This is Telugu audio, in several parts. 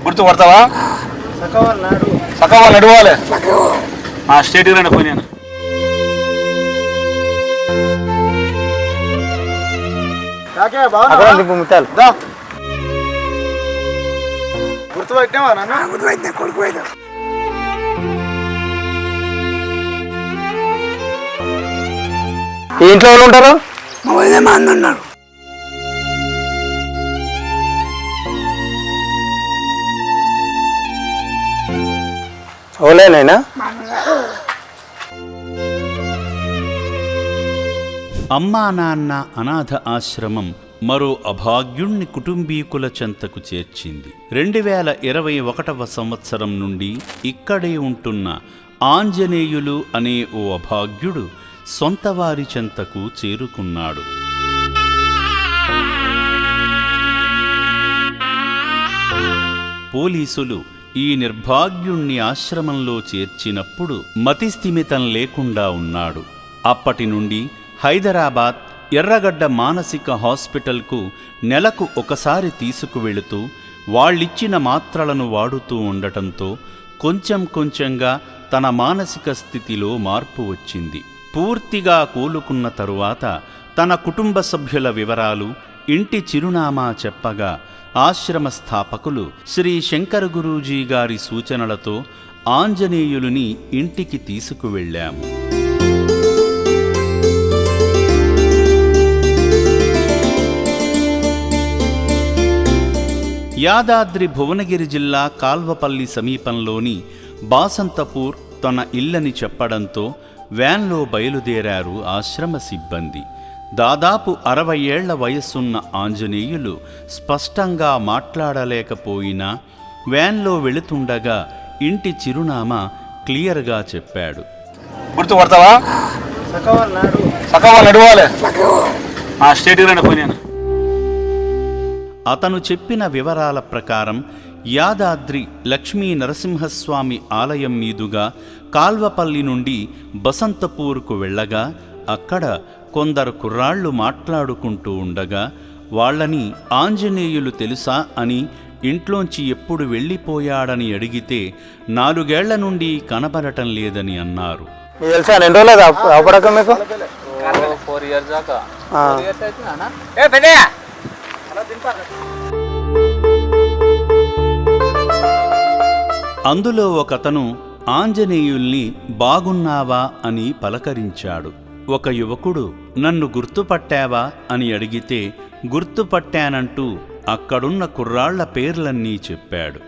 గుర్తు పడతావా? సకవా నడవాలి స్టేట్ రండి పోయినాను. గుర్తుపట్టినావా నాన్న? గుర్తుపట్టినా, కొడుకు పోయినా. ఇంట్లో వాళ్ళు ఉంటారు? మా వదిలే మా అన్న ఉన్నారు. ఓలేనైనా అమ్మా నాన్న అనాథ ఆశ్రమం మరో అభాగ్యుణ్ణి కుటుంబీకుల చెంతకు చేర్చింది. 2021వ సంవత్సరం నుండి ఇక్కడే ఉంటున్న ఆంజనేయులు అనే ఓ అభాగ్యుడు సొంతవారి చెంతకు చేరుకున్నాడు. పోలీసులు ఈ నిర్భాగ్యుణ్ణి ఆశ్రమంలో చేర్చినప్పుడు మతిస్థిమితం లేకుండా ఉన్నాడు. అప్పటి నుండి హైదరాబాద్ ఎర్రగడ్డ మానసిక హాస్పిటల్కు నెలకు ఒకసారి తీసుకువెళుతూ వాళ్ళిచ్చిన మాత్రలను వాడుతూ ఉండటంతో కొంచెం కొంచెంగా తన మానసిక స్థితిలో మార్పు వచ్చింది. పూర్తిగా కోలుకున్న తరువాత తన కుటుంబ సభ్యుల వివరాలు, ఇంటి చిరునామా చెప్పగా ఆశ్రమ స్థాపకులు శ్రీ శంకర గురూజీ గారి సూచనలతో ఆంజనేయులుని ఇంటికి తీసుకువెళ్ళాము. యాదాద్రి భువనగిరి జిల్లా కాల్వపల్లి సమీపంలోని బాసంతపూర్ తన ఇల్లని చెప్పడంతో వ్యాన్లో బయలుదేరారు ఆశ్రమ సిబ్బంది. దాదాపు 60 ఏళ్ల వయస్సున్న ఆంజనేయులు స్పష్టంగా మాట్లాడలేకపోయినా వ్యాన్లో వెళుతుండగా ఇంటి చిరునామా క్లియర్గా చెప్పాడు. గుర్తు పడతావా? సకవా నడవాలి స్టేట్ రండి పోయినాను. అతను చెప్పిన వివరాల ప్రకారం యాదాద్రి లక్ష్మీ నరసింహస్వామి ఆలయం మీదుగా కాల్వపల్లి నుండి బసంతపూర్కు వెళ్ళగా అక్కడ కొందరు కుర్రాళ్లు మాట్లాడుకుంటూ ఉండగా వాళ్ళని ఆంజనేయులు తెలుసా అని ఇంట్లోంచి ఎప్పుడు వెళ్ళిపోయాడని అడిగితే 4 ఏళ్ల నుండి కనబడటం లేదని అన్నారు. తెలుసా? 2 రోజులు అవపడక మీకు 4 years దాకా. అందులో ఒకతను ఆంజనేయుల్ని బాగున్నావా అని పలకరించాడు. ఒక యువకుడు నన్ను గుర్తుపట్టావా అని అడిగితే గుర్తుపట్టానంటూ అక్కడున్న కుర్రాళ్ల పేర్లన్నీ చెప్పాడు.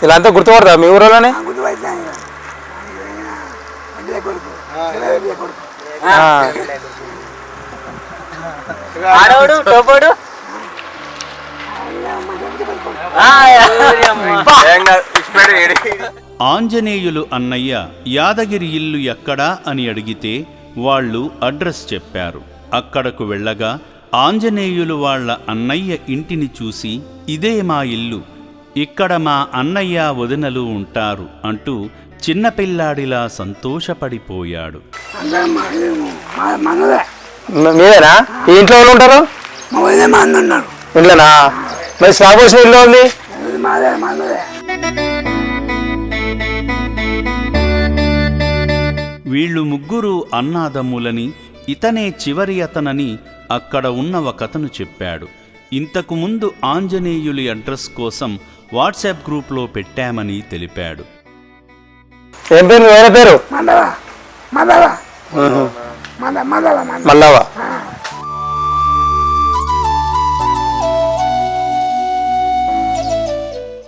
ఇలా అంతా గుర్తుపడతా మీ ఊరిలోనే? ఆంజనేయులు అన్నయ్య యాదగిరి ఇల్లు ఎక్కడా అని అడిగితే వాళ్ళు అడ్రస్ చెప్పారు. అక్కడకు వెళ్ళగా ఆంజనేయులు వాళ్ళ అన్నయ్య ఇంటిని చూసి ఇదే మా ఇల్లు, ఇక్కడ మా అన్నయ్య వదినలు ఉంటారు అంటూ చిన్నపిల్లాడిలా సంతోషపడిపోయాడు. మీరేనా? ఈ ఇంట్లో వాళ్ళు ఉంటారు? ఇంట్లోనా? మరి శ్రావణ ఇల్లు ఉంది? వీళ్ళు ముగ్గురు అన్నాదమ్ములని, ఇతనే చివరి అతనని అక్కడ ఉన్న ఒకతను చెప్పాడు. ఇంతకుముందు ఆంజనేయులి అడ్రస్ కోసం వాట్సాప్ గ్రూప్లో పెట్టామని తెలిపాడు. ఏం పేరు? వేరే పేరు? మల్లవ.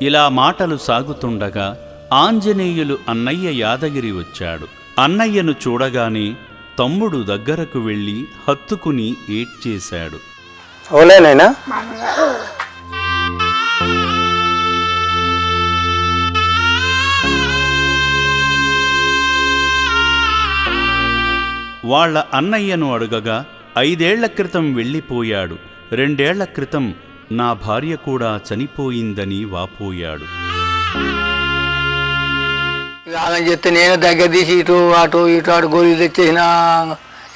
ఇలా మాటలు సాగుతుండగా ఆంజనేయులు అన్నయ్య యాదగిరి వచ్చాడు. అన్నయ్యను చూడగానే తమ్ముడు దగ్గరకు వెళ్ళి హత్తుకుని ఏడ్చేశాడు. ఓలేనైనా? వాళ్ళ అన్నయ్యను అడుగగా 5 ఏళ్ల క్రితం వెళ్ళిపోయాడు, 2 ఏళ్ల క్రితం నా భార్య కూడా చనిపోయిందని వాపోయాడు. చెప్తే నేను దగ్గర తీసి ఇటు అటు గోళీలు తెచ్చేసిన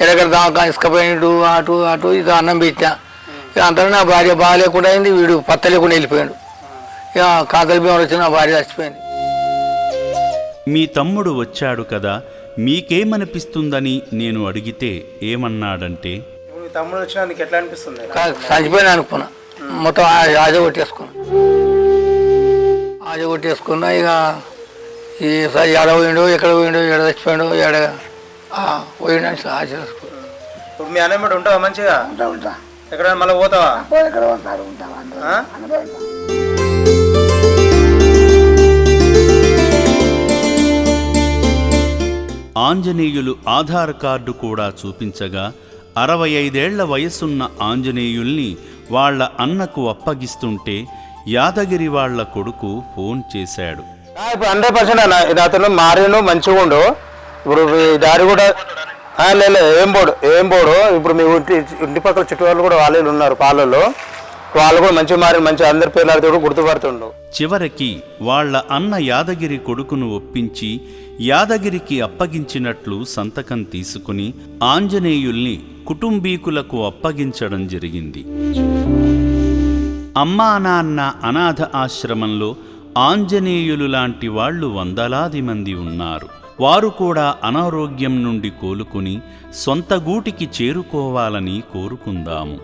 ఎడగడ దాకా ఇసుకపోయాడు అటు అటు ఇక అన్నం పెట్టా ఇక అంతా నా భార్య బాగాలేకుండా అయింది, వీడు పత్త లేకుండా వెళ్ళిపోయాడు. ఇక కాతల బియ్యం వచ్చి నా భార్య చచ్చిపోయింది. మీ తమ్ముడు వచ్చాడు కదా, మీకేమనిపిస్తుందని నేను అడిగితే ఏమన్నాడంటే, తమ్ముడు వచ్చినా నీకు ఎట్లా అనిపిస్తుంది? చచ్చిపోయినా అనుకున్నా, మొత్తం ఆజ కొట్టేసుకున్నా. ఇక ఈ ఎడ పోయిండో ఎక్కడ పోయిండో ఎడ చచ్చిపోయిండో ఎడ పోయిండు అని ఆశ చేసుకున్నాను. ఇప్పుడు మీ అన్నయ్య ఉంటావా మంచిగా? ఉంటా ఎక్కడ మళ్ళీ పోతావా? ఎక్కడ ఉంటారు ఆంజనేయులు ఆధార్ కార్డు కూడా చూపించగా 65 వయసున్న ఆంజనేయుల్ని వాళ్ల అన్నకు అప్పగిస్తుంటే యాదగిరి వాళ్ల కొడుకు ఫోన్ చేశాడు. ఇప్పుడు 100% అన్న ఇది అతను మారిను మంచిగా ఉండు. ఇప్పుడు దారి కూడా ఏం పోడు. ఇప్పుడు మీ ఇంటి పక్కల చుట్టూ వాళ్ళు కూడా వాళ్ళే ఉన్నారు పాలల్లో, వాళ్ళు కూడా మంచిగా మారి మంచి అందరి పేర్లు గుర్తుపడుతుండు. చివరికి వాళ్ల అన్న యాదగిరి కొడుకును ఒప్పించి యాదగిరికి అప్పగించినట్లు సంతకం తీసుకుని ఆంజనేయుల్ని కుటుంబీకులకు అప్పగించడం జరిగింది. అమ్మా నాన్న అనాథ ఆశ్రమంలో ఆంజనేయులు లాంటి వాళ్లు వందలాది మంది ఉన్నారు. వారు కూడా అనారోగ్యం నుండి కోలుకుని సొంత గూటికి చేరుకోవాలని కోరుకుందాము.